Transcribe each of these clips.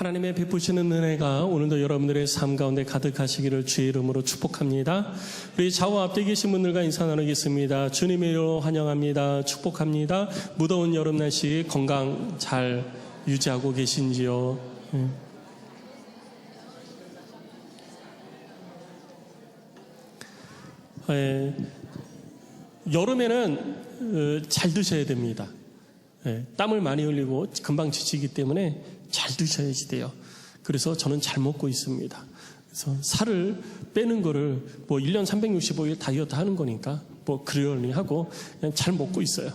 하나님의 베푸시는 은혜가 오늘도 여러분들의 삶 가운데 가득하시기를 주의 이름으로 축복합니다. 우리 좌우 앞뒤 계신 분들과 인사 나누겠습니다. 주님의 이름으로 환영합니다. 축복합니다. 무더운 여름 날씨 건강 잘 유지하고 계신지요? 여름에는 잘 드셔야 됩니다. 땀을 많이 흘리고 금방 지치기 때문에 잘 드셔야지 돼요. 그래서 저는 잘 먹고 있습니다. 그래서 살을 빼는 거를 1년 365일 다이어트 하는 거니까 그러려니 하고 그냥 잘 먹고 있어요.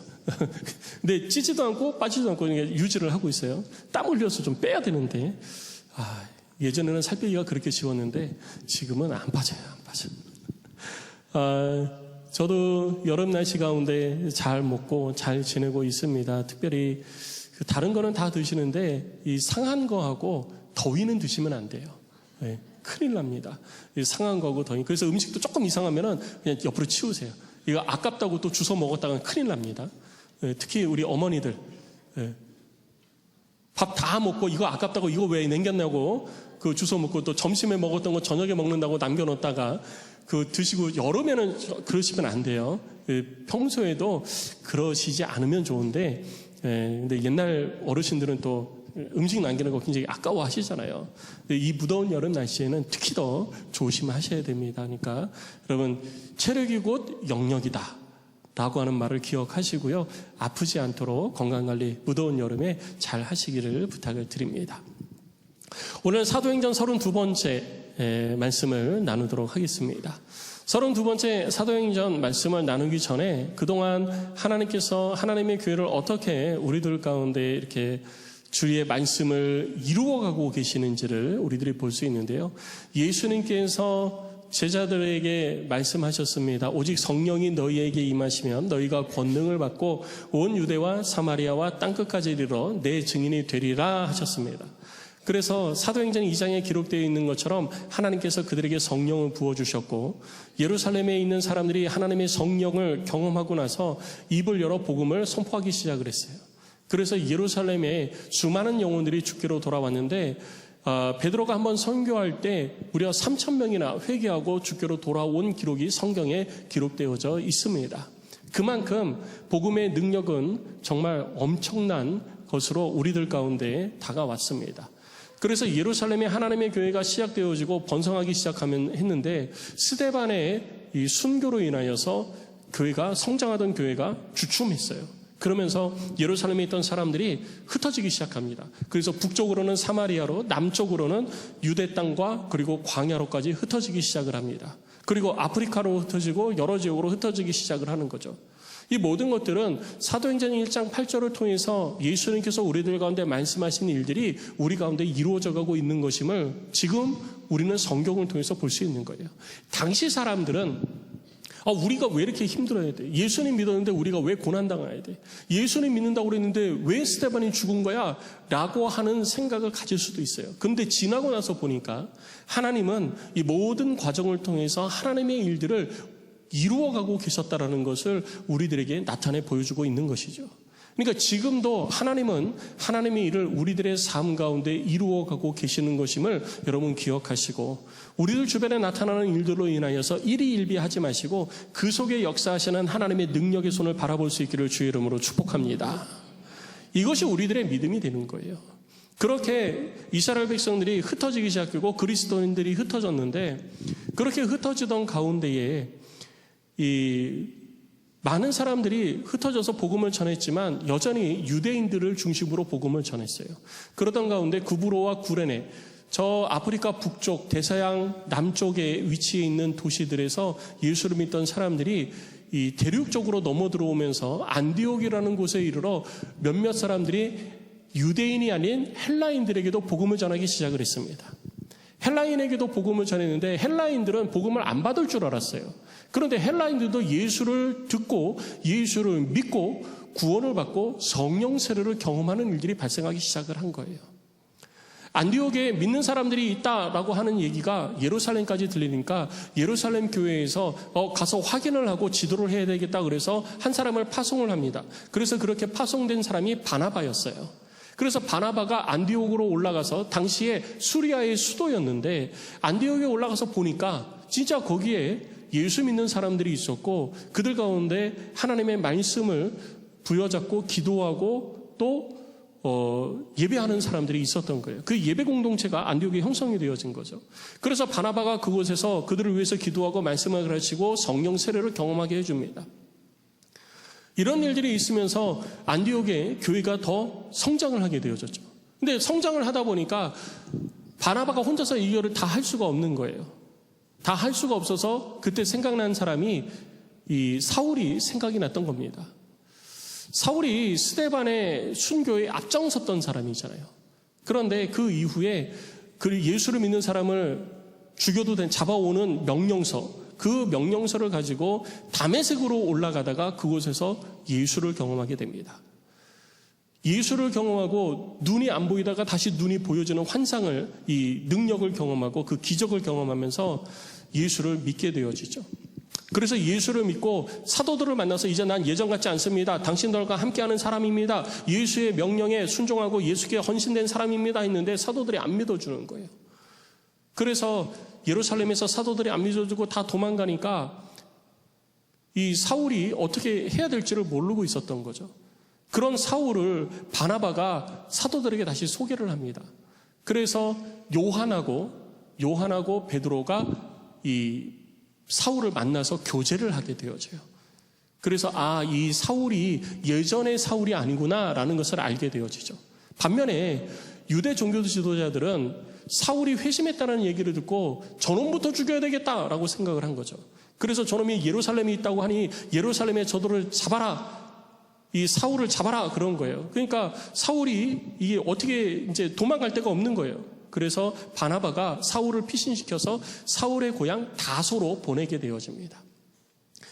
근데 찌지도 않고 빠지지도 않고 유지를 하고 있어요. 땀 흘려서 좀 빼야 되는데 예전에는 살 빼기가 그렇게 쉬웠는데 지금은 안 빠져요. 저도 여름 날씨 가운데 잘 먹고 잘 지내고 있습니다. 특별히 다른 거는 다 드시는데 이 상한 거하고 더위는 드시면 안 돼요. 큰일 납니다. 상한 거하고 더위. 그래서 음식도 조금 이상하면은 그냥 옆으로 치우세요. 이거 아깝다고 또 주워 먹었다가 큰일 납니다. 특히 우리 어머니들 밥 다 먹고 이거 아깝다고 이거 왜 남겼냐고 그 주워 먹고 또 점심에 먹었던 거 저녁에 먹는다고 남겨놓다가 드시고 여름에는 그러시면 안 돼요. 평소에도 그러시지 않으면 좋은데 근데 옛날 어르신들은 또 음식 남기는 거 굉장히 아까워하시잖아요. 이 무더운 여름 날씨에는 특히 더 조심하셔야 됩니다. 그러니까 여러분 체력이 곧 영역이다 라고 하는 말을 기억하시고요. 아프지 않도록 건강관리 무더운 여름에 잘 하시기를 부탁을 드립니다. 오늘 사도행전 32번째 말씀을 나누도록 하겠습니다. 32번째 사도행전 말씀을 나누기 전에 그동안 하나님께서 하나님의 교회를 어떻게 우리들 가운데 이렇게 주의 말씀을 이루어가고 계시는지를 우리들이 볼 수 있는데요. 예수님께서 제자들에게 말씀하셨습니다. 오직 성령이 너희에게 임하시면 너희가 권능을 받고 온 유대와 사마리아와 땅끝까지 이르러 내 증인이 되리라 하셨습니다. 그래서 사도행전 2장에 기록되어 있는 것처럼 하나님께서 그들에게 성령을 부어주셨고 예루살렘에 있는 사람들이 하나님의 성령을 경험하고 나서 입을 열어 복음을 선포하기 시작을 했어요. 그래서 예루살렘에 수많은 영혼들이 주께로 돌아왔는데 베드로가 한번 선교할 때 무려 3,000명이나 회개하고 주께로 돌아온 기록이 성경에 기록되어져 있습니다. 그만큼 복음의 능력은 정말 엄청난 것으로 우리들 가운데 다가왔습니다. 그래서 예루살렘에 하나님의 교회가 시작되어지고 번성하기 했는데 스데반의 이 순교로 인하여서 성장하던 교회가 주춤했어요. 그러면서 예루살렘에 있던 사람들이 흩어지기 시작합니다. 그래서 북쪽으로는 사마리아로, 남쪽으로는 유대 땅과 그리고 광야로까지 흩어지기 시작을 합니다. 그리고 아프리카로 흩어지고 여러 지역으로 흩어지기 시작을 하는 거죠. 이 모든 것들은 사도행전 1장 8절을 통해서 예수님께서 우리들 가운데 말씀하신 일들이 우리 가운데 이루어져 가고 있는 것임을 지금 우리는 성경을 통해서 볼 수 있는 거예요. 당시 사람들은 우리가 왜 이렇게 힘들어야 돼? 예수님 믿었는데 우리가 왜 고난당해야 돼? 예수님 믿는다고 그랬는데 왜 스데반이 죽은 거야? 라고 하는 생각을 가질 수도 있어요. 그런데 지나고 나서 보니까 하나님은 이 모든 과정을 통해서 하나님의 일들을 이루어가고 계셨다라는 것을 우리들에게 나타내 보여주고 있는 것이죠. 그러니까 지금도 하나님은 하나님의 일을 우리들의 삶 가운데 이루어가고 계시는 것임을 여러분 기억하시고 우리들 주변에 나타나는 일들로 인하여서 일희일비하지 마시고 그 속에 역사하시는 하나님의 능력의 손을 바라볼 수 있기를 주의 이름으로 축복합니다. 이것이 우리들의 믿음이 되는 거예요. 그렇게 이스라엘 백성들이 흩어지기 시작하고 그리스도인들이 흩어졌는데 그렇게 흩어지던 가운데에 많은 사람들이 흩어져서 복음을 전했지만 여전히 유대인들을 중심으로 복음을 전했어요. 그러던 가운데 구브로와 구레네, 저 아프리카 북쪽 대서양 남쪽에 위치해 있는 도시들에서 예수를 믿던 사람들이 이 대륙 쪽으로 넘어 들어오면서 안디옥이라는 곳에 이르러 몇몇 사람들이 유대인이 아닌 헬라인들에게도 복음을 전하기 시작을 했습니다. 헬라인에게도 복음을 전했는데 헬라인들은 복음을 안 받을 줄 알았어요. 그런데 헬라인들도 예수를 듣고 예수를 믿고 구원을 받고 성령 세례를 경험하는 일들이 발생하기 시작을 한 거예요. 안디옥에 믿는 사람들이 있다라고 하는 얘기가 예루살렘까지 들리니까 예루살렘 교회에서 가서 확인을 하고 지도를 해야 되겠다 그래서 한 사람을 파송을 합니다. 그래서 그렇게 파송된 사람이 바나바였어요. 그래서 바나바가 안디옥으로 올라가서 당시에 수리아의 수도였는데 안디옥에 올라가서 보니까 진짜 거기에 예수 믿는 사람들이 있었고 그들 가운데 하나님의 말씀을 부여잡고 기도하고 또 예배하는 사람들이 있었던 거예요. 그 예배 공동체가 안디옥에 형성이 되어진 거죠. 그래서 바나바가 그곳에서 그들을 위해서 기도하고 말씀을 가르치고 성령 세례를 경험하게 해줍니다. 이런 일들이 있으면서 안디옥의 교회가 더 성장을 하게 되어졌죠. 근데 성장을 하다 보니까 바나바가 혼자서 이 일을 다 할 수가 없는 거예요. 다 할 수가 없어서 그때 생각난 사람이 이 사울이 생각이 났던 겁니다. 사울이 스데반의 순교에 앞장섰던 사람이잖아요. 그런데 그 이후에 그 예수를 믿는 사람을 죽여도 잡아오는 명령서, 그 명령서를 가지고 다메섹으로 올라가다가 그곳에서 예수를 경험하게 됩니다. 예수를 경험하고 눈이 안 보이다가 다시 눈이 보여지는 환상을, 이 능력을 경험하고 그 기적을 경험하면서 예수를 믿게 되어지죠. 그래서 예수를 믿고 사도들을 만나서 이제 난 예전 같지 않습니다. 당신들과 함께하는 사람입니다. 예수의 명령에 순종하고 예수께 헌신된 사람입니다 했는데 사도들이 안 믿어주는 거예요. 그래서 예루살렘에서 사도들이 안 믿어주고 다 도망가니까 이 사울이 어떻게 해야 될지를 모르고 있었던 거죠. 그런 사울을 바나바가 사도들에게 다시 소개를 합니다. 그래서 요한하고 베드로가 이 사울을 만나서 교제를 하게 되어져요. 그래서 이 사울이 예전의 사울이 아니구나라는 것을 알게 되어지죠. 반면에 유대 종교 지도자들은 사울이 회심했다는 얘기를 듣고 저놈부터 죽여야 되겠다라고 생각을 한 거죠. 그래서 저놈이 예루살렘에 있다고 하니 예루살렘에 저들을 잡아라, 이 사울을 잡아라 그런 거예요. 그러니까 사울이 이게 어떻게 이제 도망갈 데가 없는 거예요. 그래서 바나바가 사울을 피신시켜서 사울의 고향 다소로 보내게 되어집니다.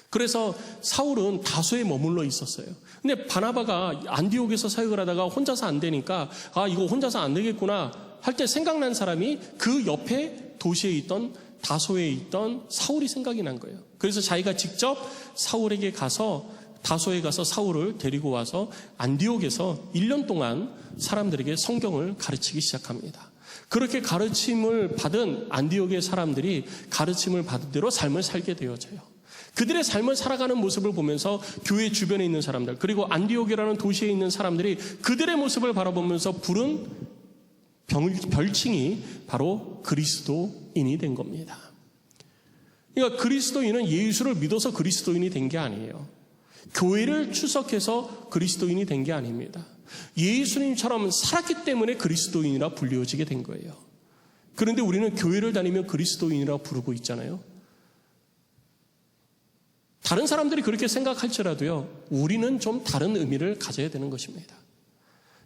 그래서 사울은 다소에 머물러 있었어요. 근데 바나바가 안디옥에서 사역을 하다가 혼자서 안 되니까 이거 혼자서 안 되겠구나 할 때 생각난 사람이 그 옆에 도시에 있던 다소에 있던 사울이 생각이 난 거예요. 그래서 자기가 직접 사울에게 가서 다소에 가서 사울을 데리고 와서 안디옥에서 1년 동안 사람들에게 성경을 가르치기 시작합니다. 그렇게 가르침을 받은 안디옥의 사람들이 가르침을 받은 대로 삶을 살게 되어져요. 그들의 삶을 살아가는 모습을 보면서 교회 주변에 있는 사람들, 그리고 안디옥이라는 도시에 있는 사람들이 그들의 모습을 바라보면서 부른 별칭이 바로 그리스도인이 된 겁니다. 그러니까 그리스도인은 예수를 믿어서 그리스도인이 된 게 아니에요. 교회를 출석해서 그리스도인이 된 게 아닙니다. 예수님처럼 살았기 때문에 그리스도인이라 불리워지게 된 거예요. 그런데 우리는 교회를 다니며 그리스도인이라 부르고 있잖아요. 다른 사람들이 그렇게 생각할지라도요, 우리는 좀 다른 의미를 가져야 되는 것입니다.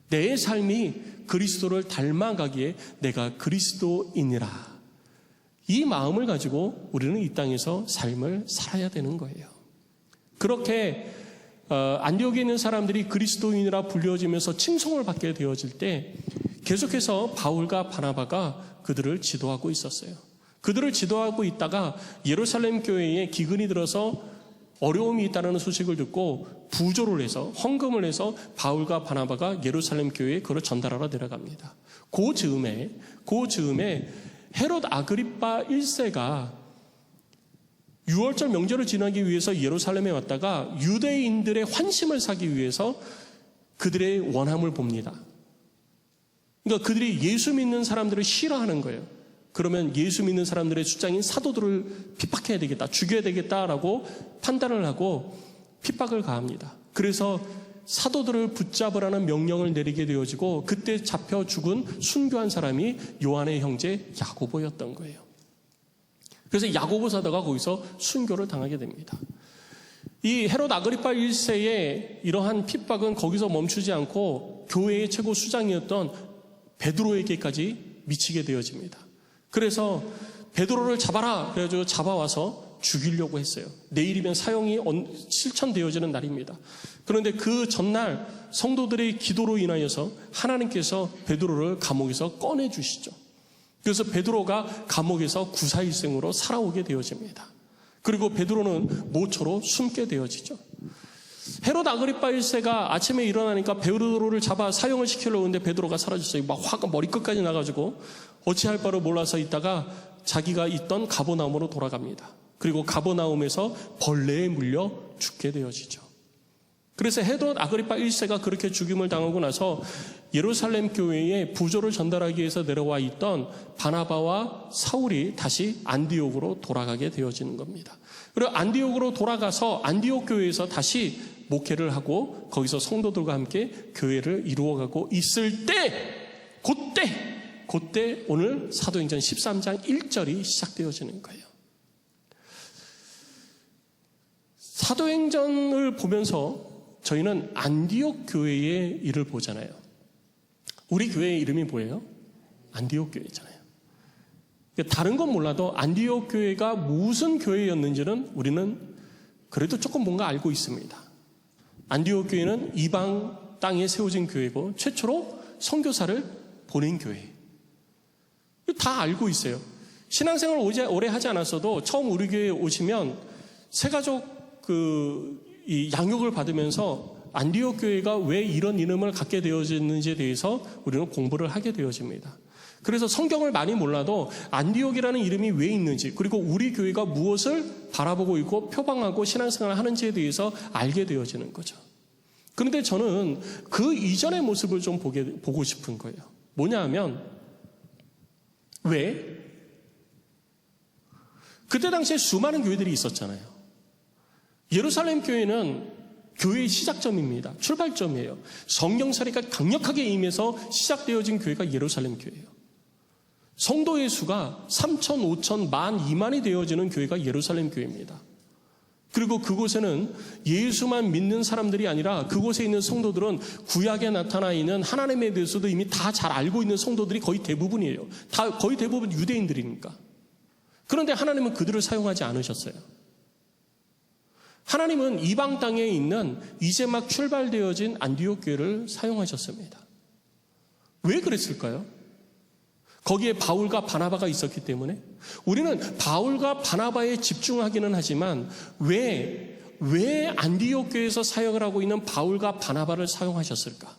내 삶이 그리스도를 닮아가기에 내가 그리스도인이라, 이 마음을 가지고 우리는 이 땅에서 삶을 살아야 되는 거예요. 그렇게 안디옥에 있는 사람들이 그리스도인이라 불려지면서 칭송을 받게 되어질 때 계속해서 바울과 바나바가 그들을 지도하고 있었어요. 그들을 지도하고 있다가 예루살렘 교회에 기근이 들어서 어려움이 있다는 소식을 듣고 부조를 해서, 헌금을 해서 바울과 바나바가 예루살렘 교회에 그걸 전달하러 내려갑니다. 그 즈음에 헤롯 아그리파 1세가 6월절 명절을 지나기 위해서 예루살렘에 왔다가 유대인들의 환심을 사기 위해서 그들의 원함을 봅니다. 그러니까 그들이 예수 믿는 사람들을 싫어하는 거예요. 그러면 예수 믿는 사람들의 수장인 사도들을 핍박해야 되겠다, 죽여야 되겠다라고 판단을 하고 핍박을 가합니다. 그래서 사도들을 붙잡으라는 명령을 내리게 되어지고 그때 잡혀 죽은 순교한 사람이 요한의 형제 야고보였던 거예요. 그래서 야고보 사도가 거기서 순교를 당하게 됩니다. 이 헤롯 아그리파 1세의 이러한 핍박은 거기서 멈추지 않고 교회의 최고 수장이었던 베드로에게까지 미치게 되어집니다. 그래서 베드로를 잡아라 그래가지고 잡아와서 죽이려고 했어요. 내일이면 사형이 실천되어지는 날입니다. 그런데 그 전날 성도들의 기도로 인하여서 하나님께서 베드로를 감옥에서 꺼내주시죠. 그래서 베드로가 감옥에서 구사일생으로 살아오게 되어집니다. 그리고 베드로는 모초로 숨게 되어지죠. 헤롯 아그리파 1세가 아침에 일어나니까 베드로를 잡아 사형을 시키려고 하는데 베드로가 사라졌어요. 막 화가 머리끝까지 나가지고 어찌할 바를 몰라서 있다가 자기가 있던 가버나움으로 돌아갑니다. 그리고 가버나움에서 벌레에 물려 죽게 되어지죠. 그래서 헤롯 아그리파 1세가 그렇게 죽임을 당하고 나서 예루살렘 교회에 부조를 전달하기 위해서 내려와 있던 바나바와 사울이 다시 안디옥으로 돌아가게 되어지는 겁니다. 그리고 안디옥으로 돌아가서 안디옥 교회에서 다시 목회를 하고 거기서 성도들과 함께 교회를 이루어가고 있을 때 그때 오늘 사도행전 13장 1절이 시작되어지는 거예요. 사도행전을 보면서 저희는 안디옥 교회의 일을 보잖아요. 우리 교회의 이름이 뭐예요? 안디옥 교회잖아요. 다른 건 몰라도 안디옥 교회가 무슨 교회였는지는 우리는 그래도 조금 뭔가 알고 있습니다. 안디옥 교회는 이방 땅에 세워진 교회고 최초로 선교사를 보낸 교회. 다 알고 있어요. 신앙생활을 오래 하지 않았어도 처음 우리 교회에 오시면 새가족 이 양육을 받으면서 안디옥 교회가 왜 이런 이름을 갖게 되어졌는지에 대해서 우리는 공부를 하게 되어집니다. 그래서 성경을 많이 몰라도 안디옥이라는 이름이 왜 있는지, 그리고 우리 교회가 무엇을 바라보고 있고 표방하고 신앙생활을 하는지에 대해서 알게 되어지는 거죠. 그런데 저는 그 이전의 모습을 좀 보고 싶은 거예요. 뭐냐 하면, 왜? 그때 당시에 수많은 교회들이 있었잖아요. 예루살렘 교회는 교회의 시작점입니다. 출발점이에요. 성경 사례가 강력하게 임해서 시작되어진 교회가 예루살렘 교회예요. 성도의 수가 3천, 5천, 1만, 2만이 되어지는 교회가 예루살렘 교회입니다. 그리고 그곳에는 예수만 믿는 사람들이 아니라 그곳에 있는 성도들은 구약에 나타나 있는 하나님에 대해서도 이미 다 잘 알고 있는 성도들이 거의 대부분이에요. 거의 대부분 유대인들이니까. 그런데 하나님은 그들을 사용하지 않으셨어요. 하나님은 이방 땅에 있는 이제 막 출발되어진 안디옥 교회를 사용하셨습니다. 왜 그랬을까요? 거기에 바울과 바나바가 있었기 때문에. 우리는 바울과 바나바에 집중하기는 하지만 왜 안디옥 교회에서 사역을 하고 있는 바울과 바나바를 사용하셨을까?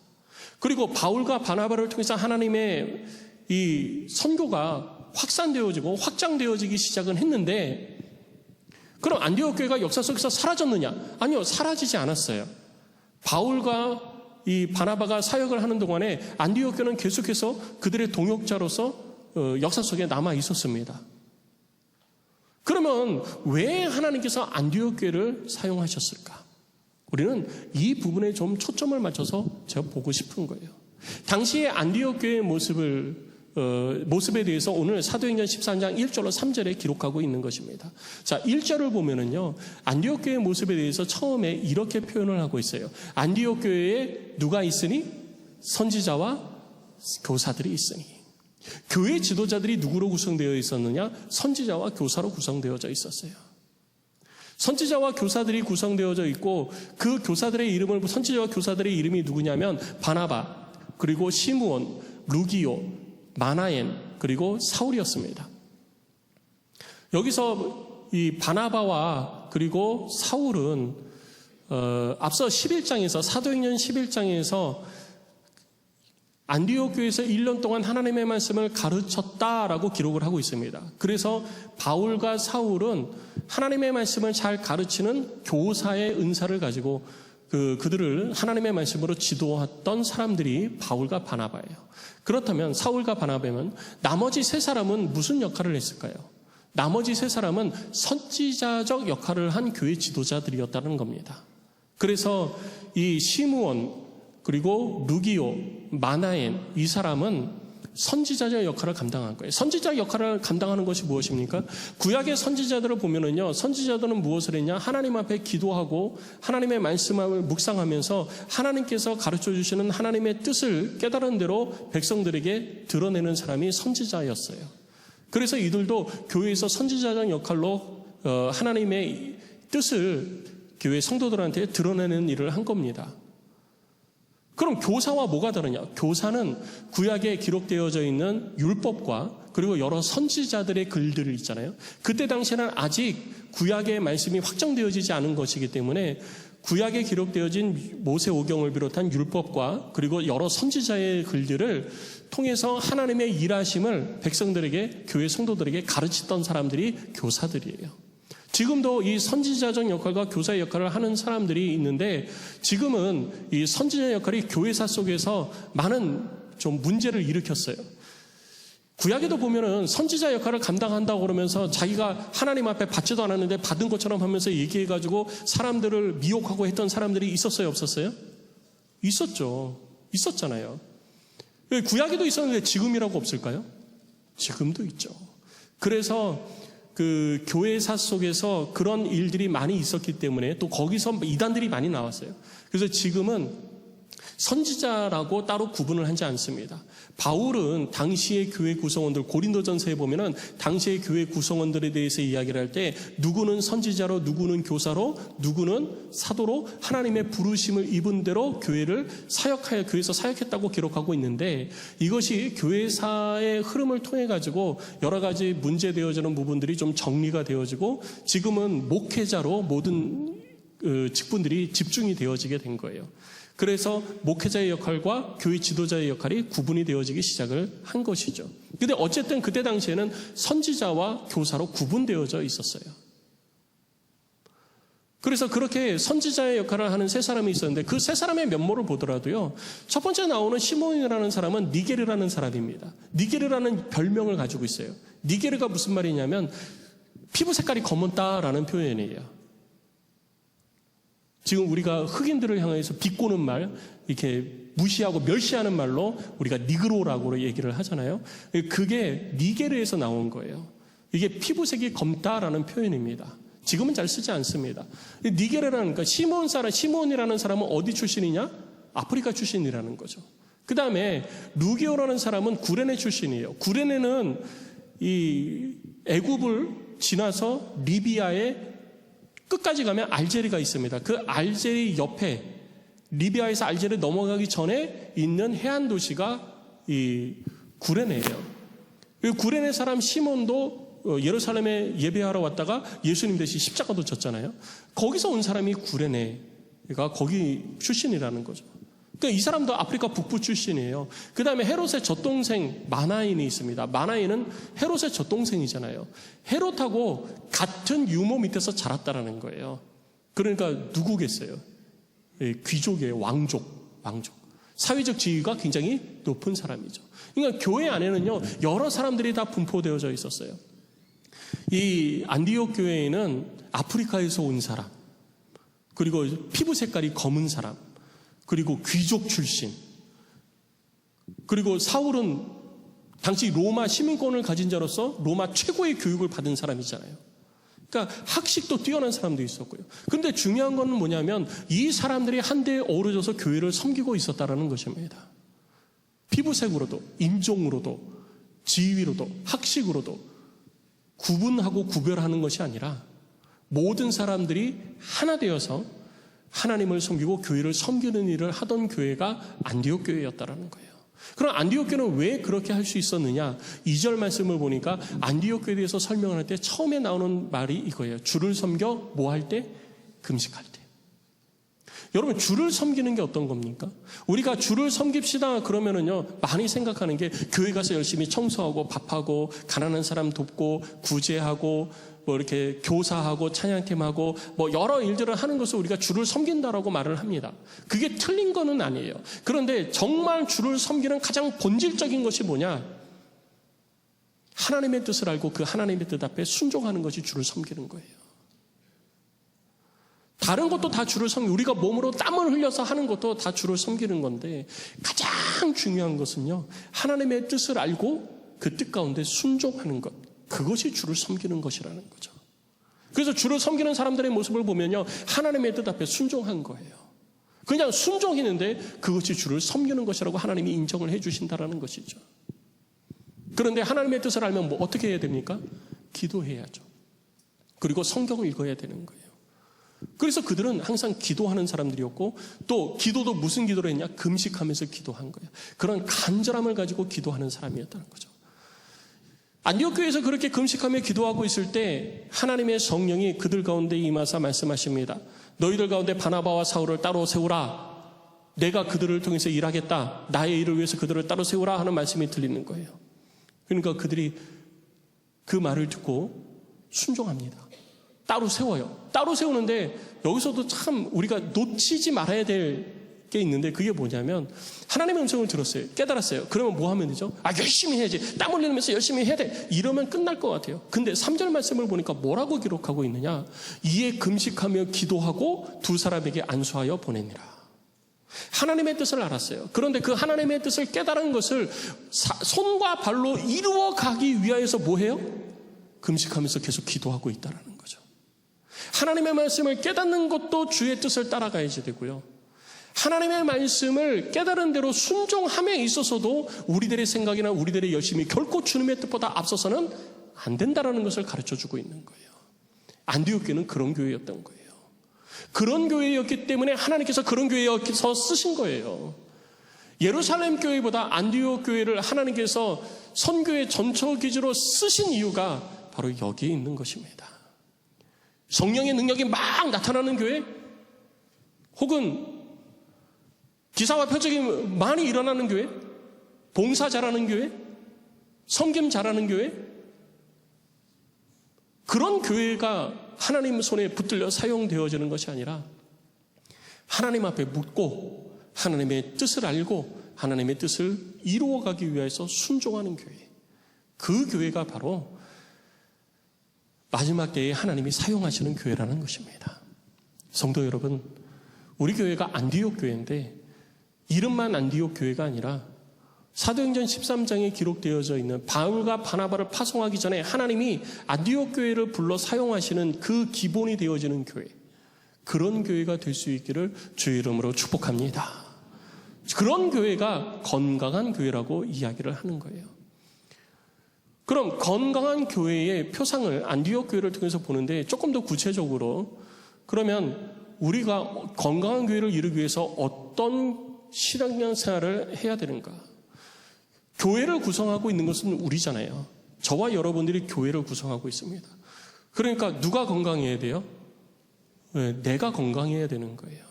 그리고 바울과 바나바를 통해서 하나님의 이 선교가 확산되어지고 확장되어지기 시작은 했는데, 그럼 안디옥 교회가 역사 속에서 사라졌느냐? 아니요, 사라지지 않았어요. 바울과 이 바나바가 사역을 하는 동안에 안디옥 교회는 계속해서 그들의 동역자로서 역사 속에 남아 있었습니다. 그러면 왜 하나님께서 안디옥 교회를 사용하셨을까? 우리는 이 부분에 좀 초점을 맞춰서 제가 보고 싶은 거예요. 당시의 안디옥 교회의 모습에 대해서 오늘 사도행전 13장 1절로 3절에 기록하고 있는 것입니다. 자, 1절을 보면은요, 안디옥 교회의 모습에 대해서 처음에 이렇게 표현을 하고 있어요. 안디옥 교회에 누가 있으니? 선지자와 교사들이 있으니. 교회 지도자들이 누구로 구성되어 있었느냐? 선지자와 교사로 구성되어져 있었어요. 선지자와 교사들이 구성되어져 있고, 그 교사들의 이름을, 선지자와 교사들의 이름이 누구냐면 바나바, 그리고 시므온, 루기오, 마나엔, 그리고 사울이었습니다. 여기서 이 바나바와 그리고 사울은 앞서 11장에서 사도행전 11장에서 안디옥 교회에서 1년 동안 하나님의 말씀을 가르쳤다라고 기록을 하고 있습니다. 그래서 바울과 사울은 하나님의 말씀을 잘 가르치는 교사의 은사를 가지고 그들을 하나님의 말씀으로 지도했던 사람들이 바울과 바나바예요. 그렇다면 사울과 바나바면 나머지 세 사람은 무슨 역할을 했을까요? 나머지 세 사람은 선지자적 역할을 한 교회 지도자들이었다는 겁니다. 그래서 이 시므온, 그리고 루기오, 마나엔, 이 사람은 선지자적 역할을 감당한 거예요. 선지자 역할을 감당하는 것이 무엇입니까? 구약의 선지자들을 보면은요, 선지자들은 무엇을 했냐? 하나님 앞에 기도하고 하나님의 말씀을 묵상하면서 하나님께서 가르쳐 주시는 하나님의 뜻을 깨달은 대로 백성들에게 드러내는 사람이 선지자였어요. 그래서 이들도 교회에서 선지자적 역할로 하나님의 뜻을 교회 성도들한테 드러내는 일을 한 겁니다. 그럼 교사와 뭐가 다르냐? 교사는 구약에 기록되어져 있는 율법과 그리고 여러 선지자들의 글들을 있잖아요. 그때 당시에는 아직 구약의 말씀이 확정되어지지 않은 것이기 때문에 구약에 기록되어진 모세오경을 비롯한 율법과 그리고 여러 선지자의 글들을 통해서 하나님의 일하심을 백성들에게, 교회 성도들에게 가르치던 사람들이 교사들이에요. 지금도 이 선지자적 역할과 교사의 역할을 하는 사람들이 있는데, 지금은 이 선지자 역할이 교회사 속에서 많은 좀 문제를 일으켰어요. 구약에도 보면은 선지자 역할을 감당한다고 그러면서 자기가 하나님 앞에 받지도 않았는데 받은 것처럼 하면서 얘기해가지고 사람들을 미혹하고 했던 사람들이 있었어요, 없었어요? 있었죠. 있었잖아요. 구약에도 있었는데 지금이라고 없을까요? 지금도 있죠. 그래서 그 교회사 속에서 그런 일들이 많이 있었기 때문에 또 거기서 이단들이 많이 나왔어요. 그래서 지금은 선지자라고 따로 구분을 하지 않습니다. 바울은 당시의 교회 구성원들, 고린도전서에 보면은 당시의 교회 구성원들에 대해서 이야기를 할 때 누구는 선지자로, 누구는 교사로, 누구는 사도로 하나님의 부르심을 입은 대로 교회를 사역하여 교회에서 사역했다고 기록하고 있는데, 이것이 교회사의 흐름을 통해 가지고 여러 가지 문제되어지는 부분들이 좀 정리가 되어지고 지금은 목회자로 모든 직분들이 집중이 되어지게 된 거예요. 그래서 목회자의 역할과 교회 지도자의 역할이 구분이 되어지기 시작을 한 것이죠. 근데 어쨌든 그때 당시에는 선지자와 교사로 구분되어져 있었어요. 그래서 그렇게 선지자의 역할을 하는 세 사람이 있었는데, 그 세 사람의 면모를 보더라도요, 첫 번째 나오는 시몬이라는 사람은 니게르라는 사람입니다. 니게르라는 별명을 가지고 있어요. 니게르가 무슨 말이냐면 피부 색깔이 검었다라는 표현이에요. 지금 우리가 흑인들을 향해서 비꼬는 말, 이렇게 무시하고 멸시하는 말로 우리가 니그로라고 얘기를 하잖아요. 그게 니게르에서 나온 거예요. 이게 피부색이 검다라는 표현입니다. 지금은 잘 쓰지 않습니다. 니게르라는, 그러니까 시몬이라는 사람은 어디 출신이냐? 아프리카 출신이라는 거죠. 그 다음에 루기오라는 사람은 구레네 출신이에요. 구레네는 이 애굽을 지나서 리비아에 끝까지 가면 알제리가 있습니다. 그 알제리 옆에, 리비아에서 알제리 넘어가기 전에 있는 해안 도시가 이 구레네예요. 구레네 사람 시몬도 예루살렘에 예배하러 왔다가 예수님 대신 십자가도 졌잖아요. 거기서 온 사람이 구레네가 거기 출신이라는 거죠. 그러니까 이 사람도 아프리카 북부 출신이에요. 그 다음에 헤롯의 젖동생 마나인이 있습니다. 마나인은 헤롯의 젖동생이잖아요. 헤롯하고 같은 유모 밑에서 자랐다라는 거예요. 그러니까 누구겠어요? 귀족이에요. 왕족. 사회적 지위가 굉장히 높은 사람이죠. 그러니까 교회 안에는요, 여러 사람들이 다 분포되어져 있었어요. 이 안디옥 교회에는 아프리카에서 온 사람, 그리고 피부 색깔이 검은 사람, 그리고 귀족 출신, 그리고 사울은 당시 로마 시민권을 가진 자로서 로마 최고의 교육을 받은 사람이잖아요. 그러니까 학식도 뛰어난 사람도 있었고요. 그런데 중요한 건 뭐냐면 이 사람들이 한데에 어우러져서 교회를 섬기고 있었다는 것입니다. 피부색으로도, 인종으로도, 지위로도, 학식으로도 구분하고 구별하는 것이 아니라 모든 사람들이 하나 되어서 하나님을 섬기고 교회를 섬기는 일을 하던 교회가 안디옥 교회였다라는 거예요. 그럼 안디옥 교회는 왜 그렇게 할 수 있었느냐? 2절 말씀을 보니까 안디옥 교회에 대해서 설명할 때 처음에 나오는 말이 이거예요. 주를 섬겨 뭐 할 때? 금식할 때. 여러분, 주를 섬기는 게 어떤 겁니까? 우리가 주를 섬깁시다 그러면은요, 많이 생각하는 게 교회 가서 열심히 청소하고 밥하고 가난한 사람 돕고 구제하고 뭐 이렇게 교사하고 찬양팀하고 뭐 여러 일들을 하는 것을 우리가 주를 섬긴다라고 말을 합니다. 그게 틀린 거는 아니에요. 그런데 정말 주를 섬기는 가장 본질적인 것이 뭐냐? 하나님의 뜻을 알고 그 하나님의 뜻 앞에 순종하는 것이 주를 섬기는 거예요. 다른 것도 다 주를 섬기고 우리가 몸으로 땀을 흘려서 하는 것도 다 주를 섬기는 건데, 가장 중요한 것은요, 하나님의 뜻을 알고 그 뜻 가운데 순종하는 것, 그것이 주를 섬기는 것이라는 거죠. 그래서 주를 섬기는 사람들의 모습을 보면요, 하나님의 뜻 앞에 순종한 거예요. 그냥 순종했는데 그것이 주를 섬기는 것이라고 하나님이 인정을 해주신다라는 것이죠. 그런데 하나님의 뜻을 알면 뭐 어떻게 해야 됩니까? 기도해야죠. 그리고 성경을 읽어야 되는 거예요. 그래서 그들은 항상 기도하는 사람들이었고, 또 기도도 무슨 기도를 했냐? 금식하면서 기도한 거예요. 그런 간절함을 가지고 기도하는 사람이었다는 거죠. 안디옥 교회에서 그렇게 금식하며 기도하고 있을 때 하나님의 성령이 그들 가운데 임하사 말씀하십니다. 너희들 가운데 바나바와 사울을 따로 세우라. 내가 그들을 통해서 일하겠다. 나의 일을 위해서 그들을 따로 세우라 하는 말씀이 들리는 거예요. 그러니까 그들이 그 말을 듣고 순종합니다. 따로 세워요. 따로 세우는데 여기서도 참 우리가 놓치지 말아야 될 게 있는데 그게 뭐냐면 하나님의 음성을 들었어요. 깨달았어요. 그러면 뭐 하면 되죠? 열심히 해야지. 땀 흘리면서 열심히 해야 돼. 이러면 끝날 것 같아요. 근데 3절 말씀을 보니까 뭐라고 기록하고 있느냐? 이에 금식하며 기도하고 두 사람에게 안수하여 보내니라. 하나님의 뜻을 알았어요. 그런데 그 하나님의 뜻을 깨달은 것을 손과 발로 이루어 가기 위하여서 뭐 해요? 금식하면서 계속 기도하고 있다는 거죠. 하나님의 말씀을 깨닫는 것도 주의 뜻을 따라가야지 되고요. 하나님의 말씀을 깨달은 대로 순종함에 있어서도 우리들의 생각이나 우리들의 열심이 결코 주님의 뜻보다 앞서서는 안 된다는 것을 가르쳐주고 있는 거예요. 안디옥 교회는 그런 교회였던 거예요. 그런 교회였기 때문에 하나님께서 그런 교회에서 쓰신 거예요. 예루살렘 교회보다 안디옥 교회를 하나님께서 선교의 전처기지로 쓰신 이유가 바로 여기에 있는 것입니다. 성령의 능력이 막 나타나는 교회, 혹은 기사와 표적이 많이 일어나는 교회, 봉사 잘하는 교회, 섬김 잘하는 교회, 그런 교회가 하나님 손에 붙들려 사용되어지는 것이 아니라 하나님 앞에 묻고 하나님의 뜻을 알고 하나님의 뜻을 이루어가기 위해서 순종하는 교회, 그 교회가 바로 마지막 때에 하나님이 사용하시는 교회라는 것입니다. 성도 여러분, 우리 교회가 안디옥 교회인데 이름만 안디옥 교회가 아니라 사도행전 13장에 기록되어져 있는 바울과 바나바를 파송하기 전에 하나님이 안디옥 교회를 불러 사용하시는 그 기본이 되어지는 교회, 그런 교회가 될 수 있기를 주의 이름으로 축복합니다. 그런 교회가 건강한 교회라고 이야기를 하는 거예요. 그럼 건강한 교회의 표상을 안디옥 교회를 통해서 보는데 조금 더 구체적으로, 그러면 우리가 건강한 교회를 이루기 위해서 어떤 신앙 생활을 해야 되는가? 교회를 구성하고 있는 것은 우리잖아요. 저와 여러분들이 교회를 구성하고 있습니다. 그러니까 누가 건강해야 돼요? 내가 건강해야 되는 거예요.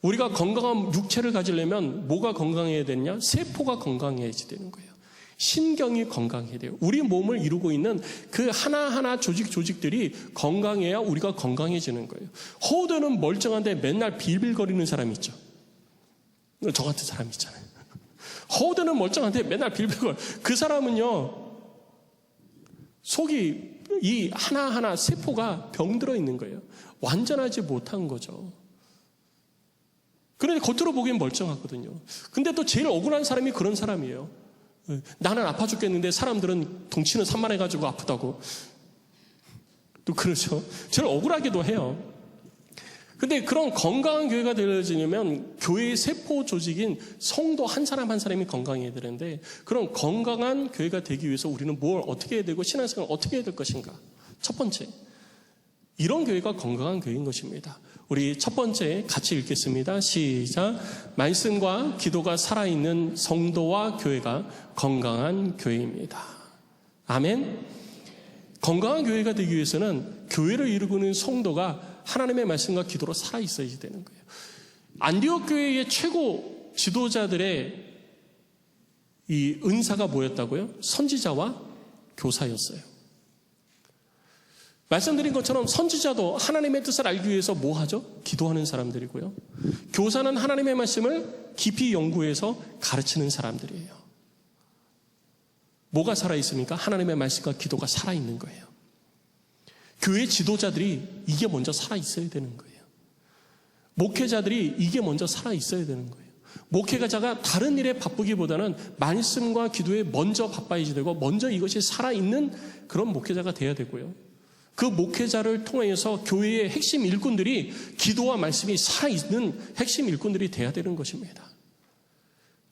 우리가 건강한 육체를 가지려면 뭐가 건강해야 되느냐? 세포가 건강해야지 되는 거예요. 신경이 건강해야 돼요. 우리 몸을 이루고 있는 그 하나하나 조직들이 건강해야 우리가 건강해지는 거예요. 허우대는 멀쩡한데 맨날 빌빌거리는 사람이 있죠. 저 같은 사람 있잖아요. 허우대는 멀쩡한데 맨날 빌빌거려. 그 사람은요, 속이 이 하나하나 세포가 병들어 있는 거예요. 완전하지 못한 거죠. 그런데 겉으로 보기엔 멀쩡하거든요. 근데 또 제일 억울한 사람이 그런 사람이에요. 나는 아파 죽겠는데 사람들은 덩치는 산만해가지고 아프다고. 또 그러죠. 제일 억울하기도 해요. 근데 그런 건강한 교회가 되어지려면 교회의 세포 조직인 성도 한 사람 한 사람이 건강해야 되는데, 그런 건강한 교회가 되기 위해서 우리는 뭘 어떻게 해야 되고 신앙생활을 어떻게 해야 될 것인가? 첫 번째, 이런 교회가 건강한 교회인 것입니다. 우리 첫 번째 같이 읽겠습니다. 시작. 말씀과 기도가 살아있는 성도와 교회가 건강한 교회입니다. 아멘. 건강한 교회가 되기 위해서는 교회를 이루고 있는 성도가 하나님의 말씀과 기도로 살아있어야 되는 거예요. 안디옥 교회의 최고 지도자들의 이 은사가 뭐였다고요? 선지자와 교사였어요. 말씀드린 것처럼 선지자도 하나님의 뜻을 알기 위해서 뭐 하죠? 기도하는 사람들이고요. 교사는 하나님의 말씀을 깊이 연구해서 가르치는 사람들이에요. 뭐가 살아있습니까? 하나님의 말씀과 기도가 살아있는 거예요. 교회 지도자들이 이게 먼저 살아있어야 되는 거예요. 목회자들이 이게 먼저 살아있어야 되는 거예요. 목회자가 다른 일에 바쁘기보다는 말씀과 기도에 먼저 바빠야지 되고 먼저 이것이 살아있는 그런 목회자가 돼야 되고요. 그 목회자를 통해서 교회의 핵심 일꾼들이 기도와 말씀이 살아있는 핵심 일꾼들이 돼야 되는 것입니다.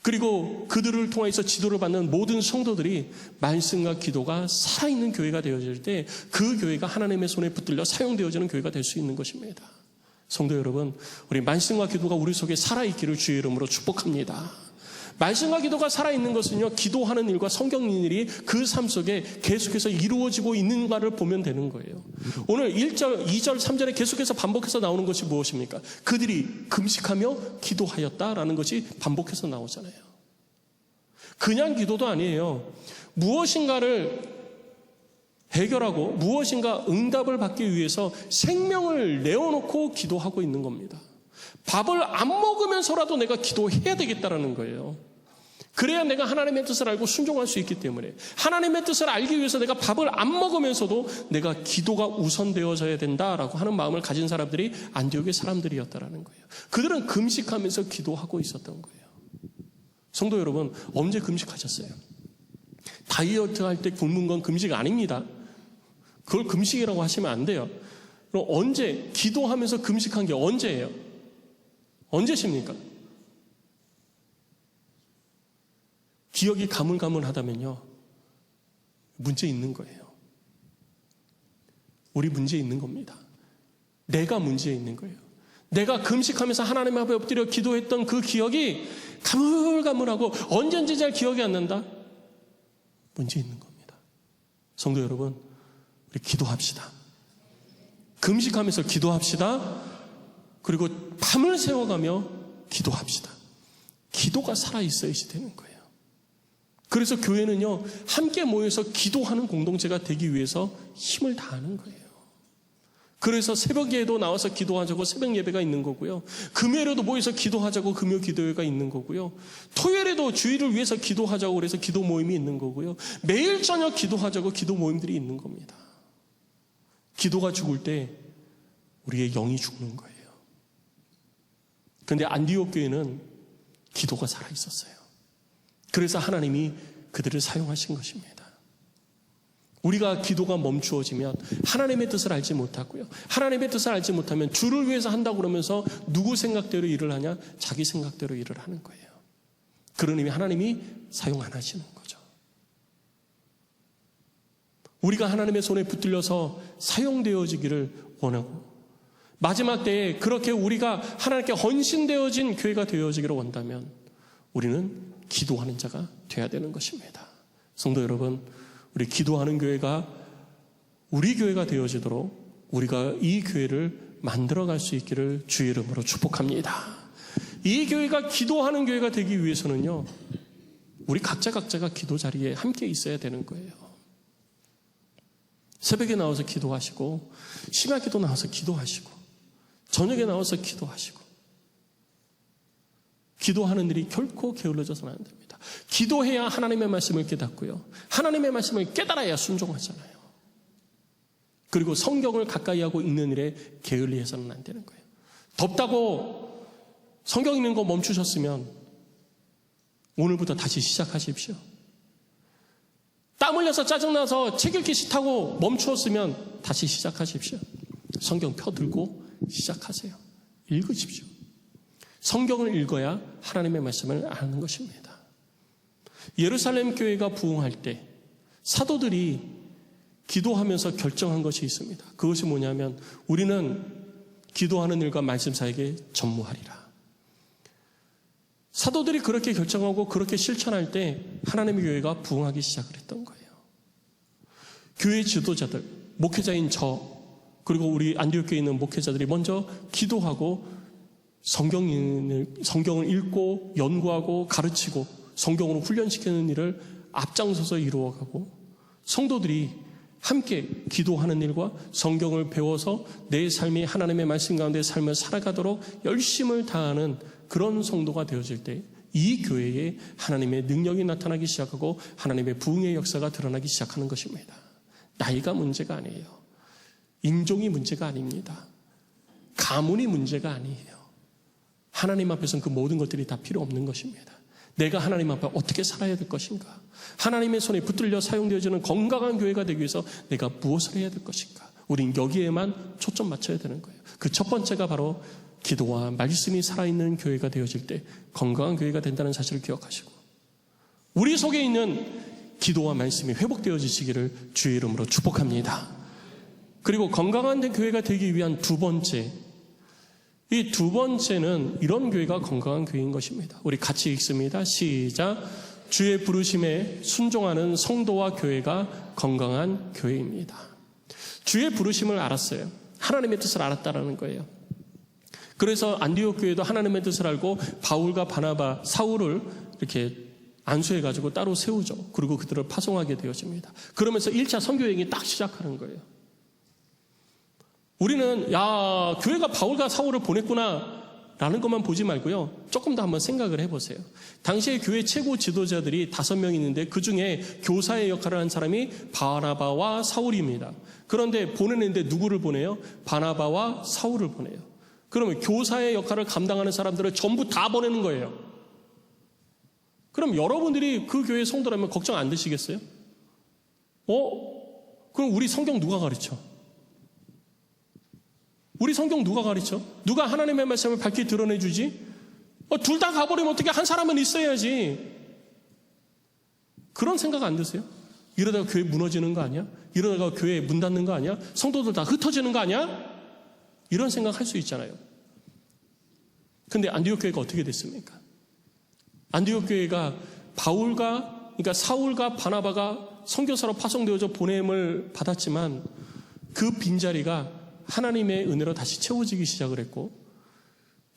그리고 그들을 통해서 지도를 받는 모든 성도들이 말씀과 기도가 살아있는 교회가 되어질 때 그 교회가 하나님의 손에 붙들려 사용되어지는 교회가 될 수 있는 것입니다. 성도 여러분, 우리 말씀과 기도가 우리 속에 살아있기를 주의 이름으로 축복합니다. 말씀과 기도가 살아있는 것은요, 기도하는 일과 성경 읽는 일이 그 삶 속에 계속해서 이루어지고 있는가를 보면 되는 거예요. 오늘 1절, 2절, 3절에 계속해서 반복해서 나오는 것이 무엇입니까? 그들이 금식하며 기도하였다라는 것이 반복해서 나오잖아요. 그냥 기도도 아니에요. 무엇인가를 해결하고 무엇인가 응답을 받기 위해서 생명을 내어놓고 기도하고 있는 겁니다. 밥을 안 먹으면서라도 내가 기도해야 되겠다라는 거예요. 그래야 내가 하나님의 뜻을 알고 순종할 수 있기 때문에, 하나님의 뜻을 알기 위해서 내가 밥을 안 먹으면서도 내가 기도가 우선되어져야 된다라고 하는 마음을 가진 사람들이 안디옥의 사람들이었다라는 거예요. 그들은 금식하면서 기도하고 있었던 거예요. 성도 여러분, 언제 금식하셨어요? 다이어트 할 때 굶은 건 금식 아닙니다. 그걸 금식이라고 하시면 안 돼요. 그럼 언제 기도하면서 금식한 게 언제예요? 언제십니까? 기억이 가물가물하다면요, 문제 있는 거예요. 우리 문제 있는 겁니다. 내가 문제 있는 거예요. 내가 금식하면서 하나님 앞에 엎드려 기도했던 그 기억이 가물가물하고 언제인지 잘 기억이 안 난다? 문제 있는 겁니다. 성도 여러분, 우리 기도합시다. 금식하면서 기도합시다. 그리고 밤을 새워가며 기도합시다. 기도가 살아있어야지 되는 거예요. 그래서 교회는요, 함께 모여서 기도하는 공동체가 되기 위해서 힘을 다하는 거예요. 그래서 새벽에도 나와서 기도하자고 새벽 예배가 있는 거고요. 금요일에도 모여서 기도하자고 금요 기도회가 있는 거고요. 토요일에도 주일을 위해서 기도하자고 그래서 기도 모임이 있는 거고요. 매일 저녁 기도하자고 기도 모임들이 있는 겁니다. 기도가 죽을 때 우리의 영이 죽는 거예요. 그런데 안디옥 교회는 기도가 살아있었어요. 그래서 하나님이 그들을 사용하신 것입니다. 우리가 기도가 멈추어지면 하나님의 뜻을 알지 못하고요. 하나님의 뜻을 알지 못하면 주를 위해서 한다고 그러면서 누구 생각대로 일을 하냐? 자기 생각대로 일을 하는 거예요. 그러니 하나님이 사용 안 하시는 거죠. 우리가 하나님의 손에 붙들려서 사용되어지기를 원하고, 마지막 때에 그렇게 우리가 하나님께 헌신되어진 교회가 되어지기를 원한다면 우리는 기도하는 자가 되어야 되는 것입니다. 성도 여러분, 우리 기도하는 교회가 우리 교회가 되어지도록 우리가 이 교회를 만들어갈 수 있기를 주의 이름으로 축복합니다. 이 교회가 기도하는 교회가 되기 위해서는요, 우리 각자가 기도 자리에 함께 있어야 되는 거예요. 새벽에 나와서 기도하시고, 심야기도 나와서 기도하시고, 저녁에 나와서 기도하시고, 기도하는 일이 결코 게을러져서는 안 됩니다. 기도해야 하나님의 말씀을 깨닫고요, 하나님의 말씀을 깨달아야 순종하잖아요. 그리고 성경을 가까이 하고 읽는 일에 게을리해서는 안 되는 거예요. 덥다고 성경 읽는 거 멈추셨으면 오늘부터 다시 시작하십시오. 땀 흘려서 짜증나서 책 읽기 싫다고 멈추었으면 다시 시작하십시오. 성경 펴들고 시작하세요. 읽으십시오. 성경을 읽어야 하나님의 말씀을 아는 것입니다. 예루살렘 교회가 부흥할 때 사도들이 기도하면서 결정한 것이 있습니다. 그것이 뭐냐면, 우리는 기도하는 일과 말씀 사이에 전무하리라. 사도들이 그렇게 결정하고 그렇게 실천할 때 하나님의 교회가 부흥하기 시작을 했던 거예요. 교회 지도자들, 목회자인 저, 그리고 우리 안디옥 교회에 있는 목회자들이 먼저 기도하고 성경을 읽고 연구하고 가르치고 성경으로 훈련시키는 일을 앞장서서 이루어가고, 성도들이 함께 기도하는 일과 성경을 배워서 내 삶이 하나님의 말씀 가운데 삶을 살아가도록 열심을 다하는 그런 성도가 되어질 때 이 교회에 하나님의 능력이 나타나기 시작하고 하나님의 부흥의 역사가 드러나기 시작하는 것입니다. 나이가 문제가 아니에요. 인종이 문제가 아닙니다. 가문이 문제가 아니에요. 하나님 앞에서는 그 모든 것들이 다 필요 없는 것입니다. 내가 하나님 앞에 어떻게 살아야 될 것인가? 하나님의 손에 붙들려 사용되어지는 건강한 교회가 되기 위해서 내가 무엇을 해야 될 것인가? 우린 여기에만 초점 맞춰야 되는 거예요. 그 첫 번째가 바로 기도와 말씀이 살아있는 교회가 되어질 때 건강한 교회가 된다는 사실을 기억하시고, 우리 속에 있는 기도와 말씀이 회복되어지시기를 주의 이름으로 축복합니다. 그리고 건강한 교회가 되기 위한 두 번째, 이 두 번째는 이런 교회가 건강한 교회인 것입니다. 우리 같이 읽습니다. 시작. 주의 부르심에 순종하는 성도와 교회가 건강한 교회입니다. 주의 부르심을 알았어요. 하나님의 뜻을 알았다라는 거예요. 그래서 안디옥 교회도 하나님의 뜻을 알고 바울과 바나바, 사울을 이렇게 안수해가지고 따로 세우죠. 그리고 그들을 파송하게 되어집니다. 그러면서 1차 선교여행이 딱 시작하는 거예요. 우리는 교회가 바울과 사울을 보냈구나 라는 것만 보지 말고요. 조금 더 한번 생각을 해보세요. 당시에 교회 최고 지도자들이 5명 있는데 그 중에 교사의 역할을 한 사람이 바나바와 사울입니다. 그런데 보내는데 누구를 보내요? 바나바와 사울을 보내요. 그러면 교사의 역할을 감당하는 사람들을 전부 다 보내는 거예요. 그럼 여러분들이 그 교회 성도라면 걱정 안 되시겠어요? 그럼 우리 성경 누가 가르쳐? 우리 성경 누가 가르쳐? 누가 하나님의 말씀을 밝히 드러내주지? 둘 다 가버리면 어떻게, 한 사람은 있어야지. 그런 생각 안 드세요? 이러다가 교회 무너지는 거 아니야? 이러다가 교회 문 닫는 거 아니야? 성도들 다 흩어지는 거 아니야? 이런 생각 할 수 있잖아요. 근데 안디옥 교회가 어떻게 됐습니까? 안디옥 교회가 그러니까 사울과 바나바가 선교사로 파송되어져 보냄을 받았지만 그 빈자리가 하나님의 은혜로 다시 채워지기 시작을 했고,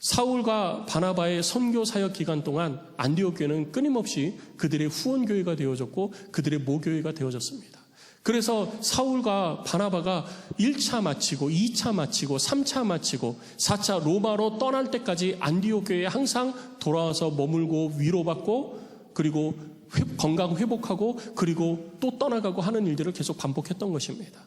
사울과 바나바의 선교 사역 기간 동안 안디옥 교회는 끊임없이 그들의 후원교회가 되어졌고 그들의 모교회가 되어졌습니다. 그래서 사울과 바나바가 1차 마치고 2차 마치고 3차 마치고 4차 로마로 떠날 때까지 안디옥 교회에 항상 돌아와서 머물고 위로받고 그리고 건강 회복하고 그리고 또 떠나가고 하는 일들을 계속 반복했던 것입니다.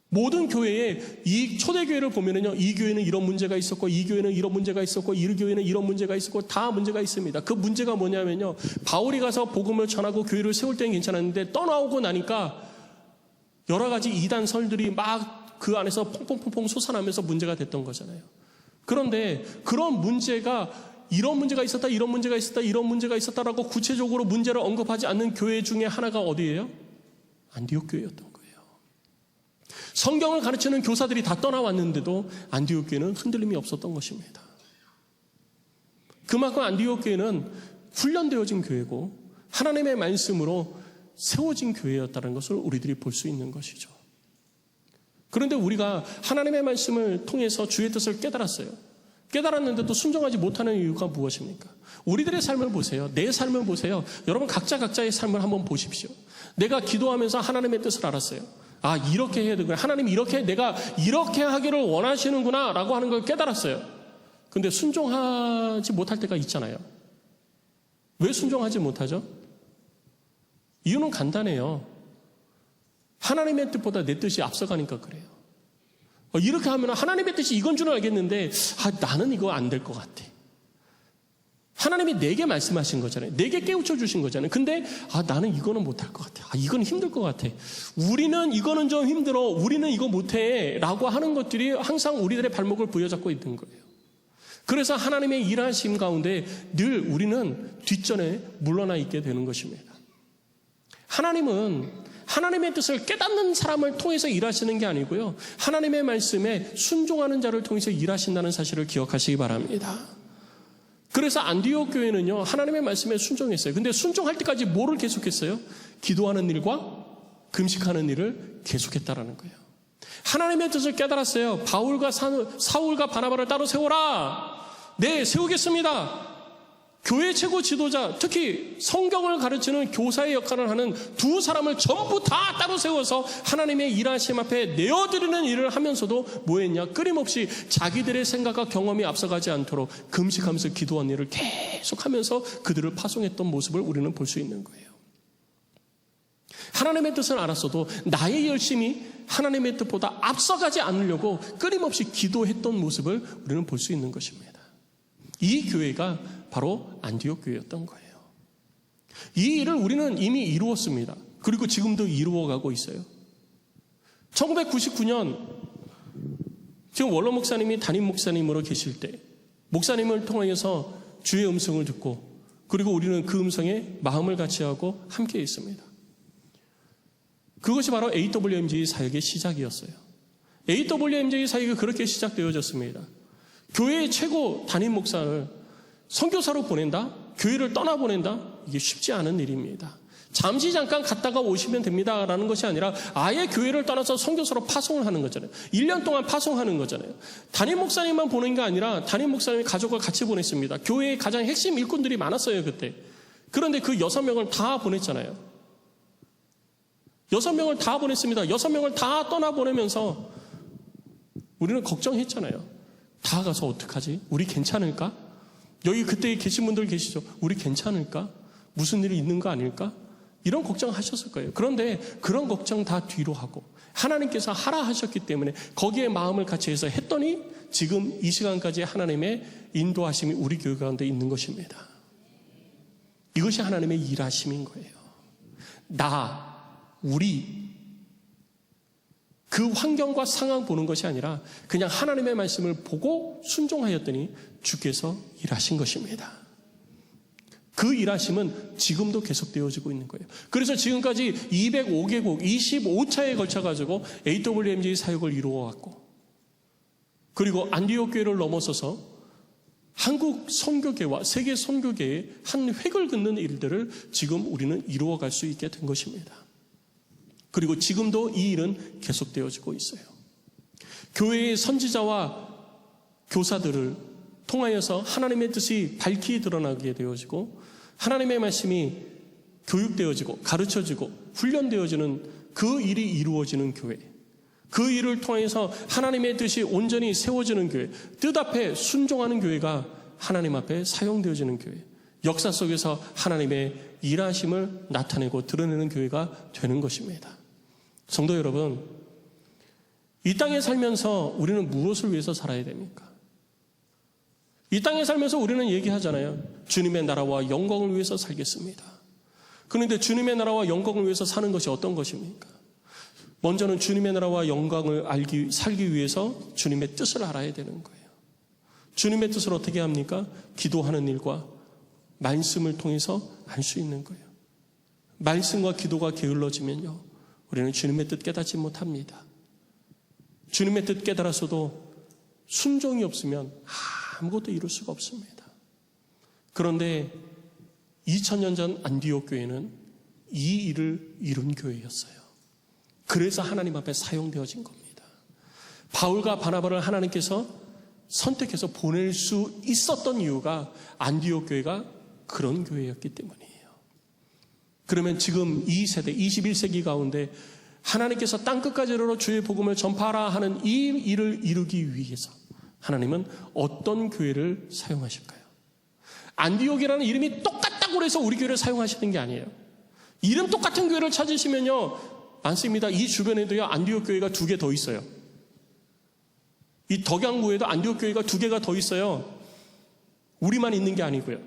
모든 교회에 이 초대교회를 보면은요, 이 교회는 이런 문제가 있었고, 이 교회는 이런 문제가 있었고, 이 교회는 이런 문제가 있었고, 다 문제가 있습니다. 그 문제가 뭐냐면요, 바울이 가서 복음을 전하고 교회를 세울 때는 괜찮았는데 떠나오고 나니까 여러 가지 이단설들이 막 그 안에서 퐁퐁퐁퐁 솟아나면서 문제가 됐던 거잖아요. 그런데 그런 문제가 이런 문제가 있었다, 이런 문제가 있었다, 이런 문제가 있었다라고 구체적으로 문제를 언급하지 않는 교회 중에 하나가 어디예요? 안디옥 교회였던 거예요. 성경을 가르치는 교사들이 다 떠나왔는데도 안디옥 교회는 흔들림이 없었던 것입니다. 그만큼 안디옥 교회는 훈련되어진 교회고 하나님의 말씀으로 세워진 교회였다는 것을 우리들이 볼 수 있는 것이죠. 그런데 우리가 하나님의 말씀을 통해서 주의 뜻을 깨달았어요. 깨달았는데도 순종하지 못하는 이유가 무엇입니까? 우리들의 삶을 보세요. 내 삶을 보세요. 여러분 각자의 삶을 한번 보십시오. 내가 기도하면서 하나님의 뜻을 알았어야 이렇게 해야 되구나. 하나님 내가 이렇게 하기를 원하시는구나 라고 하는 걸 깨달았어요. 근데 순종하지 못할 때가 있잖아요. 왜 순종하지 못하죠? 이유는 간단해요. 하나님의 뜻보다 내 뜻이 앞서가니까 그래요. 이렇게 하면 하나님의 뜻이 이건 줄 알겠는데 나는 이거 안 될 것 같아. 하나님이 내게 말씀하신 거잖아요. 내게 깨우쳐 주신 거잖아요. 근데 나는 이거는 못할 것 같아. 이건 힘들 것 같아. 우리는 이거는 좀 힘들어. 우리는 이거 못해. 라고 하는 것들이 항상 우리들의 발목을 부여잡고 있는 거예요. 그래서 하나님의 일하심 가운데 늘 우리는 뒷전에 물러나 있게 되는 것입니다. 하나님은 하나님의 뜻을 깨닫는 사람을 통해서 일하시는 게 아니고요. 하나님의 말씀에 순종하는 자를 통해서 일하신다는 사실을 기억하시기 바랍니다. 그래서 안디옥 교회는요, 하나님의 말씀에 순종했어요. 근데 순종할 때까지 뭐를 계속했어요? 기도하는 일과 금식하는 일을 계속했다라는 거예요. 하나님의 뜻을 깨달았어요. 사울과 바나바를 따로 세워라. 네, 세우겠습니다. 교회 최고 지도자, 특히 성경을 가르치는 교사의 역할을 하는 두 사람을 전부 다 따로 세워서 하나님의 일하심 앞에 내어드리는 일을 하면서도 뭐했냐? 끊임없이 자기들의 생각과 경험이 앞서가지 않도록 금식하면서 기도한 일을 계속하면서 그들을 파송했던 모습을 우리는 볼 수 있는 거예요. 하나님의 뜻을 알았어도 나의 열심이 하나님의 뜻보다 앞서가지 않으려고 끊임없이 기도했던 모습을 우리는 볼 수 있는 것입니다. 이 교회가 바로 안디옥 교회였던 거예요. 이 일을 우리는 이미 이루었습니다. 그리고 지금도 이루어가고 있어요. 1999년 지금 원로 목사님이 담임 목사님으로 계실 때 목사님을 통해서 주의 음성을 듣고 그리고 우리는 그 음성에 마음을 같이 하고 함께 있습니다. 그것이 바로 AWMJ 사역의 시작이었어요. AWMJ 사역이 그렇게 시작되어졌습니다. 교회의 최고 담임 목사를 선교사로 보낸다? 교회를 떠나보낸다? 이게 쉽지 않은 일입니다. 잠시 잠깐 갔다가 오시면 됩니다라는 것이 아니라 아예 교회를 떠나서 선교사로 파송을 하는 거잖아요. 1년 동안 파송하는 거잖아요. 담임 목사님만 보낸 게 아니라 담임 목사님의 가족을 같이 보냈습니다. 교회의 가장 핵심 일꾼들이 많았어요, 그때. 그런데 그 6명을 다 보냈잖아요. 6명을 다 보냈습니다. 6명을 다 떠나보내면서 우리는 걱정했잖아요. 다 가서 어떡하지? 우리 괜찮을까? 여기 그때 계신 분들 계시죠? 우리 괜찮을까? 무슨 일이 있는 거 아닐까? 이런 걱정하셨을 거예요. 그런데 그런 걱정 다 뒤로 하고 하나님께서 하라 하셨기 때문에 거기에 마음을 같이 해서 했더니 지금 이 시간까지 하나님의 인도하심이 우리 교회 가운데 있는 것입니다. 이것이 하나님의 일하심인 거예요. 우리 그 환경과 상황 보는 것이 아니라 그냥 하나님의 말씀을 보고 순종하였더니 주께서 일하신 것입니다. 그 일하심은 지금도 계속되어지고 있는 거예요. 그래서 지금까지 205개국 25차에 걸쳐가지고 AWMG 사역을 이루어왔고, 그리고 안디옥 교회를 넘어서서 한국 선교계와 세계 선교계의 한 획을 긋는 일들을 지금 우리는 이루어갈 수 있게 된 것입니다. 그리고 지금도 이 일은 계속되어지고 있어요. 교회의 선지자와 교사들을 통하여서 하나님의 뜻이 밝히 드러나게 되어지고 하나님의 말씀이 교육되어지고 가르쳐지고 훈련되어지는 그 일이 이루어지는 교회, 그 일을 통해서 하나님의 뜻이 온전히 세워지는 교회, 뜻 앞에 순종하는 교회가 하나님 앞에 사용되어지는 교회, 역사 속에서 하나님의 일하심을 나타내고 드러내는 교회가 되는 것입니다. 성도 여러분, 이 땅에 살면서 우리는 무엇을 위해서 살아야 됩니까? 이 땅에 살면서 우리는 얘기하잖아요. 주님의 나라와 영광을 위해서 살겠습니다. 그런데 주님의 나라와 영광을 위해서 사는 것이 어떤 것입니까? 먼저는 주님의 나라와 영광을 살기 위해서 주님의 뜻을 알아야 되는 거예요. 주님의 뜻을 어떻게 합니까? 기도하는 일과 말씀을 통해서 알 수 있는 거예요. 말씀과 기도가 게을러지면요, 우리는 주님의 뜻 깨닫지 못합니다. 주님의 뜻 깨달았어도 순종이 없으면 아무것도 이룰 수가 없습니다. 그런데 2000년 전 안디옥 교회는 이 일을 이룬 교회였어요. 그래서 하나님 앞에 사용되어진 겁니다. 바울과 바나바를 하나님께서 선택해서 보낼 수 있었던 이유가 안디옥 교회가 그런 교회였기 때문이에요. 그러면 지금 이 세대 21세기 가운데 하나님께서 땅끝까지 이르러 주의 복음을 전파하라 하는 이 일을 이루기 위해서 하나님은 어떤 교회를 사용하실까요? 안디옥이라는 이름이 똑같다고 해서 우리 교회를 사용하시는 게 아니에요. 이름 똑같은 교회를 찾으시면요, 많습니다. 이 주변에도요, 안디옥 교회가 2개 더 있어요. 이 덕양구에도 안디옥 교회가 2개가 더 있어요. 우리만 있는 게 아니고요.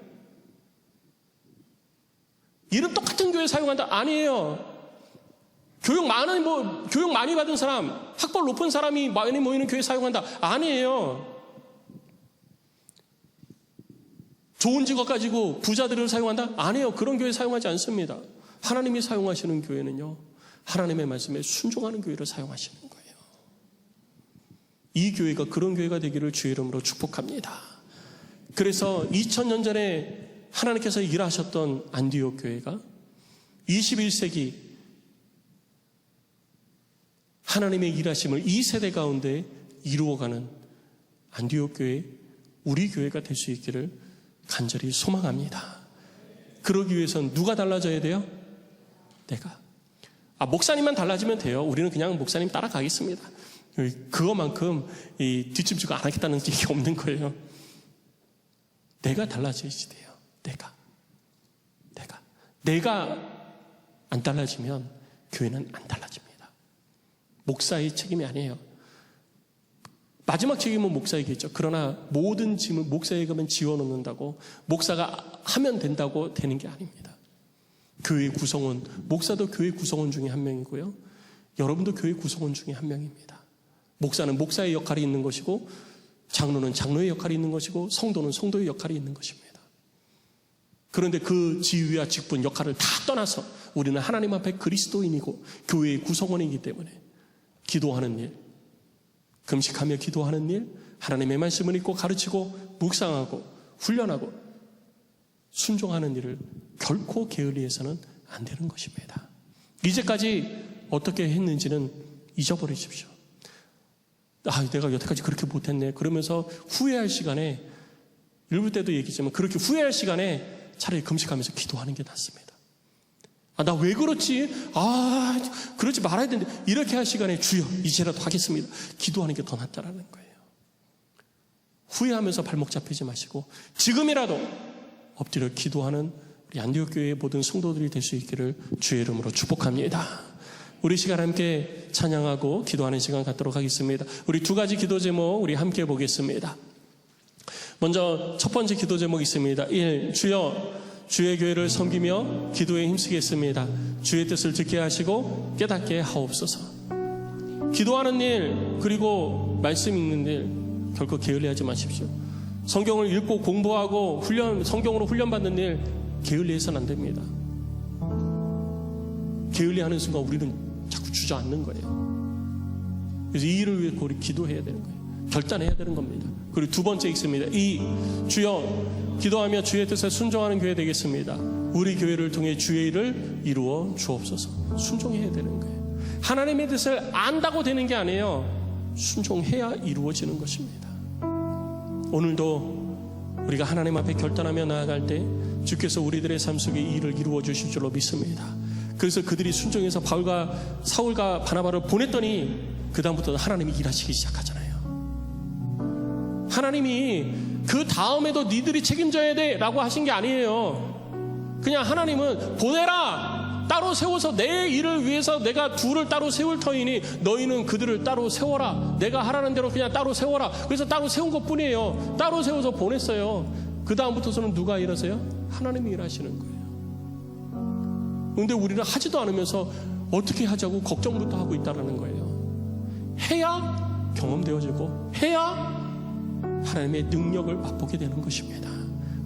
이름 똑같은 교회 사용한다? 아니에요. 교육 많이 받은 사람, 학벌 높은 사람이 많이 모이는 교회 사용한다? 아니에요. 좋은 직업 가지고 부자들을 사용한다? 아니에요. 그런 교회 사용하지 않습니다. 하나님이 사용하시는 교회는요, 하나님의 말씀에 순종하는 교회를 사용하시는 거예요. 이 교회가 그런 교회가 되기를 주의 이름으로 축복합니다. 그래서 2000년 전에 하나님께서 일하셨던 안디옥 교회가 21세기 하나님의 일하심을 이 세대 가운데 이루어가는 안디옥 교회, 우리 교회가 될 수 있기를 간절히 소망합니다. 그러기 위해서는 누가 달라져야 돼요? 내가. 목사님만 달라지면 돼요. 우리는 그냥 목사님 따라가겠습니다. 그것만큼 뒷짐지고 안 하겠다는 얘기 없는 거예요. 내가 달라져야지 돼요. 내가 안 달라지면 교회는 안 달라집니다. 목사의 책임이 아니에요. 마지막 책임은 목사에게죠. 그러나 모든 짐을 목사에게만 지워놓는다고 목사가 하면 된다고 되는 게 아닙니다. 교회 구성원, 목사도 교회 구성원 중에 한 명이고요, 여러분도 교회 구성원 중에 한 명입니다. 목사는 목사의 역할이 있는 것이고, 장로는 장로의 역할이 있는 것이고, 성도는 성도의 역할이 있는 것입니다. 그런데 그 지위와 직분, 역할을 다 떠나서 우리는 하나님 앞에 그리스도인이고 교회의 구성원이기 때문에 기도하는 일, 금식하며 기도하는 일, 하나님의 말씀을 읽고 가르치고 묵상하고 훈련하고 순종하는 일을 결코 게을리해서는 안 되는 것입니다. 이제까지 어떻게 했는지는 잊어버리십시오. 내가 여태까지 그렇게 못했네. 그러면서 후회할 시간에, 일부 때도 얘기했지만 그렇게 후회할 시간에 차라리 금식하면서 기도하는 게 낫습니다. 나 왜 그렇지? 그러지 말아야 되는데. 이렇게 할 시간에 주여 이제라도 하겠습니다. 기도하는 게 더 낫다라는 거예요. 후회하면서 발목 잡히지 마시고 지금이라도 엎드려 기도하는 우리 안디옥 교회의 모든 성도들이 될 수 있기를 주의 이름으로 축복합니다. 우리 시간 함께 찬양하고 기도하는 시간 갖도록 하겠습니다. 우리 두 가지 기도 제목 우리 함께 보겠습니다. 먼저 첫 번째 기도 제목이 있습니다. 1. 주여 주의 교회를 섬기며 기도에 힘쓰겠습니다. 주의 뜻을 듣게 하시고 깨닫게 하옵소서. 기도하는 일 그리고 말씀 읽는 일 결코 게을리하지 마십시오. 성경을 읽고 공부하고 성경으로 훈련받는 일 게을리해서는 안 됩니다. 게을리하는 순간 우리는 자꾸 주저앉는 거예요. 그래서 이 일을 위해 우리 기도해야 되는 거예요. 결단해야 되는 겁니다. 그리고 두 번째 있습니다. 2. 주여 기도하며 주의 뜻에 순종하는 교회 되겠습니다. 우리 교회를 통해 주의 일을 이루어 주옵소서. 순종해야 되는 거예요. 하나님의 뜻을 안다고 되는 게 아니에요. 순종해야 이루어지는 것입니다. 오늘도 우리가 하나님 앞에 결단하며 나아갈 때 주께서 우리들의 삶 속에 이 일을 이루어 주실 줄로 믿습니다. 그래서 그들이 순종해서 사울과 바나바를 보냈더니 그 다음부터 하나님이 일하시기 시작하잖아요. 하나님이 그 다음에도 니들이 책임져야 돼 라고 하신 게 아니에요. 그냥 하나님은 보내라, 따로 세워서 내 일을 위해서 내가 둘을 따로 세울 터이니 너희는 그들을 따로 세워라. 내가 하라는 대로 그냥 따로 세워라. 그래서 따로 세운 것 뿐이에요. 따로 세워서 보냈어요. 그 다음부터서는 누가 일하세요? 하나님이 일하시는 거예요. 근데 우리는 하지도 않으면서 어떻게 하자고 걱정부터 하고 있다는 거예요. 해야 경험되어지고 해야 하나님의 능력을 맛보게 되는 것입니다.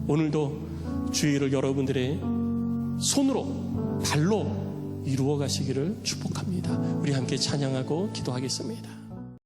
오늘도 주의 일을 여러분들의 손으로 발로 이루어 가시기를 축복합니다. 우리 함께 찬양하고 기도하겠습니다.